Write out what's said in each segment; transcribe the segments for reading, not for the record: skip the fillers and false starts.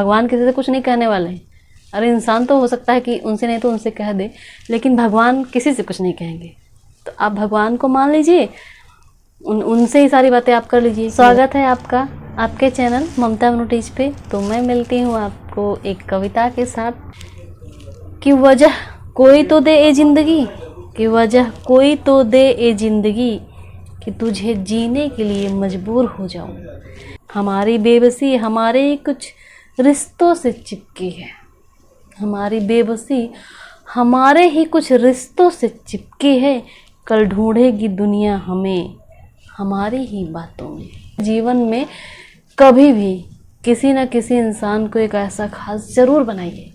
भगवान किसी से कुछ नहीं कहने वाले हैं। अरे इंसान तो हो सकता है कि उनसे नहीं तो उनसे कह दे, लेकिन भगवान किसी से कुछ नहीं कहेंगे। तो आप भगवान को मान लीजिए, उनसे ही सारी बातें आप कर लीजिए। स्वागत है आपका आपके चैनल ममता नोटिस पे। तो मैं मिलती हूँ आपको एक कविता के साथ कि वजह कोई तो दे ए जिंदगी, कि वजह कोई तो दे ए जिंदगी, कि तुझे जीने के लिए मजबूर हो जाऊं। हमारी बेबसी हमारे ही कुछ रिश्तों से चिपकी है, हमारी बेबसी हमारे ही कुछ रिश्तों से चिपकी है। कल ढूंढेगी दुनिया हमें हमारी ही बातों में। जीवन में कभी भी किसी न किसी इंसान को एक ऐसा खास ज़रूर बनाइए।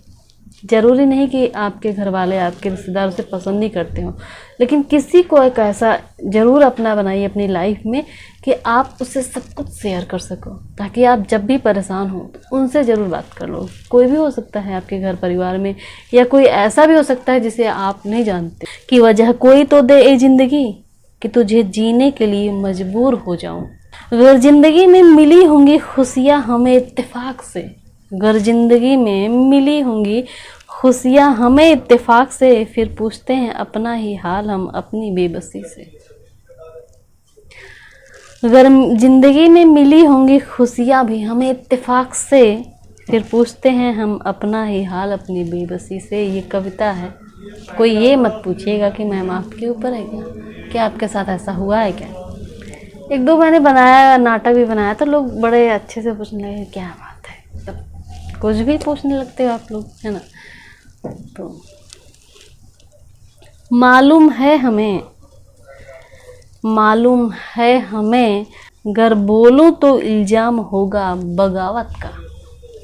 ज़रूरी नहीं कि आपके घर वाले आपके रिश्तेदार उसे पसंद ही करते हो, लेकिन किसी को एक ऐसा ज़रूर अपना बनाइए अपनी लाइफ में कि आप उससे सब कुछ शेयर कर सको, ताकि आप जब भी परेशान हो तो उनसे ज़रूर बात कर लो। कोई भी हो सकता है आपके घर परिवार में, या कोई ऐसा भी हो सकता है जिसे आप नहीं जानते। कि वजह कोई तो दे ए जिंदगी, कि तुझे जीने के लिए मजबूर हो जाऊं। अगर ज़िंदगी में मिली होंगी खुशियाँ हमें इत्तेफाक से, अगर ज़िंदगी में मिली होंगी खुशियाँ हमें इत्तेफाक से, फिर पूछते हैं अपना ही हाल हम अपनी बेबसी से। अगर ज़िंदगी में मिली होंगी खुशियाँ भी हमें इत्तेफाक से, फिर पूछते हैं हम अपना ही हाल अपनी बेबसी से। ये कविता है। कोई ये मत पूछिएगा कि मैम आपके ऊपर है क्या आपके साथ ऐसा हुआ है क्या। एक दो मैंने बनाया, नाटक भी बनाया, तो लोग बड़े अच्छे से पूछने लगे क्या बात है, तब कुछ भी पूछने लगते हो आप लोग, है ना। तो मालूम है हमें गर बोलूं तो इल्ज़ाम होगा बगावत का।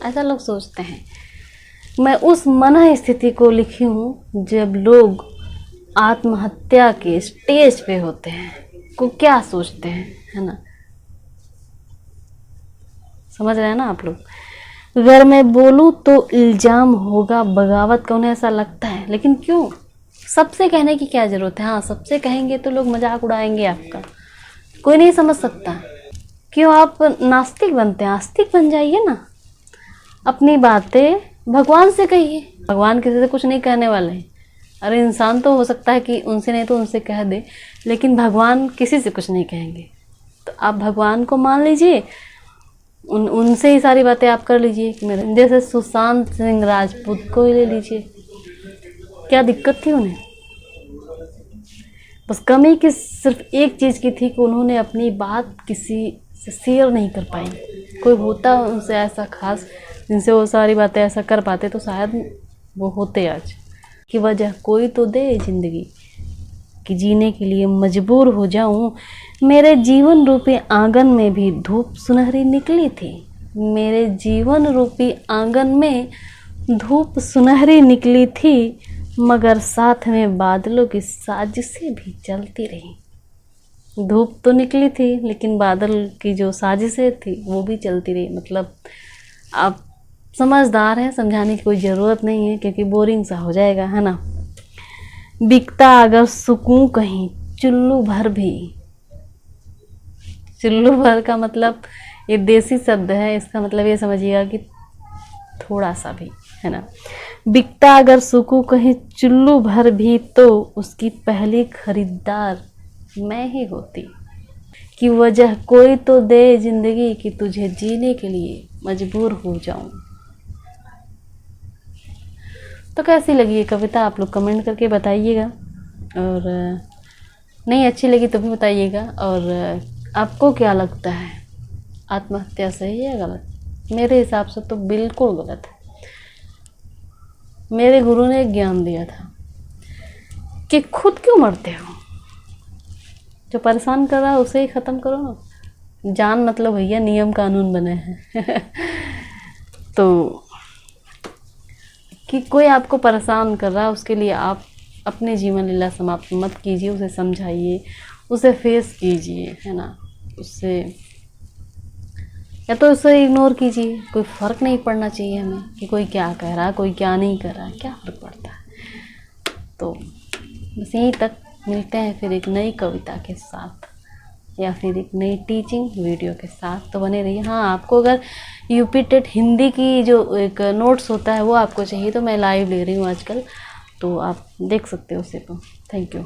ऐसा लोग सोचते हैं। मैं उस मन स्थिति को लिखी हूँ जब लोग आत्महत्या के स्टेज पे होते हैं, को क्या सोचते हैं, है ना। समझ रहे हैं ना आप लोग। अगर मैं बोलूँ तो इल्ज़ाम होगा बगावत का, उन्हें ऐसा लगता है। लेकिन क्यों, सबसे कहने की क्या ज़रूरत है। हाँ, सबसे कहेंगे तो लोग मजाक उड़ाएंगे आपका, कोई नहीं समझ सकता। क्यों आप नास्तिक बनते हैं, आस्तिक बन जाइए ना। अपनी बातें भगवान से कहिए, भगवान किसी से कुछ नहीं कहने वाले हैं। अरे इंसान तो हो सकता है कि उनसे नहीं तो उनसे कह दे, लेकिन भगवान किसी से कुछ नहीं कहेंगे। तो आप भगवान को मान लीजिए, उनसे ही सारी बातें आप कर लीजिए। मेरे जैसे सुशांत सिंह राजपूत को ही ले लीजिए, क्या दिक्कत थी उन्हें। बस कमी की सिर्फ एक चीज़ की थी कि उन्होंने अपनी बात किसी से शेयर नहीं कर पाई। कोई होता उनसे ऐसा खास जिनसे वो सारी बातें ऐसा कर पाते, तो शायद वो होते आज। कि वजह कोई तो दे जिंदगी, कि जीने के लिए मजबूर हो जाऊं। मेरे जीवन रूपी आंगन में भी धूप सुनहरी निकली थी, मेरे जीवन रूपी आंगन में धूप सुनहरी निकली थी, मगर साथ में बादलों की साजिशें भी चलती रही। धूप तो निकली थी, लेकिन बादल की जो साजिशें थी वो भी चलती रही। मतलब आप समझदार हैं, समझाने की कोई ज़रूरत नहीं है, क्योंकि बोरिंग सा हो जाएगा, है ना। बिकता अगर सुकून कहीं चुल्लू भर भी, चुल्लू भर का मतलब ये देसी शब्द है, इसका मतलब ये समझिएगा कि थोड़ा सा भी, है ना। बिकता अगर सुकून कहीं चुल्लू भर भी, तो उसकी पहली खरीदार मैं ही होती। कि वजह कोई तो दे जिंदगी, कि तुझे जीने के लिए मजबूर हो जाऊं। तो कैसी लगी ये कविता आप लोग कमेंट करके बताइएगा, और नहीं अच्छी लगी तो भी बताइएगा। और आपको क्या लगता है, आत्महत्या सही है या गलत। मेरे हिसाब से तो बिल्कुल गलत है। मेरे गुरु ने एक ज्ञान दिया था कि खुद क्यों मरते हो, जो परेशान कर रहा है उसे ही ख़त्म करो ना। जान मतलब भैया नियम कानून बने हैं तो कि कोई आपको परेशान कर रहा है, उसके लिए आप अपने जीवन लीला समाप्त मत कीजिए, उसे समझाइए, उसे फेस कीजिए, है ना। उससे या तो उसे इग्नोर कीजिए, कोई फ़र्क नहीं पड़ना चाहिए हमें कि कोई क्या कह रहा है कोई क्या नहीं कर रहा है, क्या फ़र्क पड़ता है। तो बस यहीं तक, मिलते हैं फिर एक नई कविता के साथ। या फिर एक नई टीचिंग वीडियो के साथ। तो बने रहिए। हाँ, आपको अगर यूपी टेट हिंदी की जो एक नोट्स होता है वो आपको चाहिए तो मैं लाइव ले रही हूँ आजकल, तो आप देख सकते हो उसे। तो थैंक यू।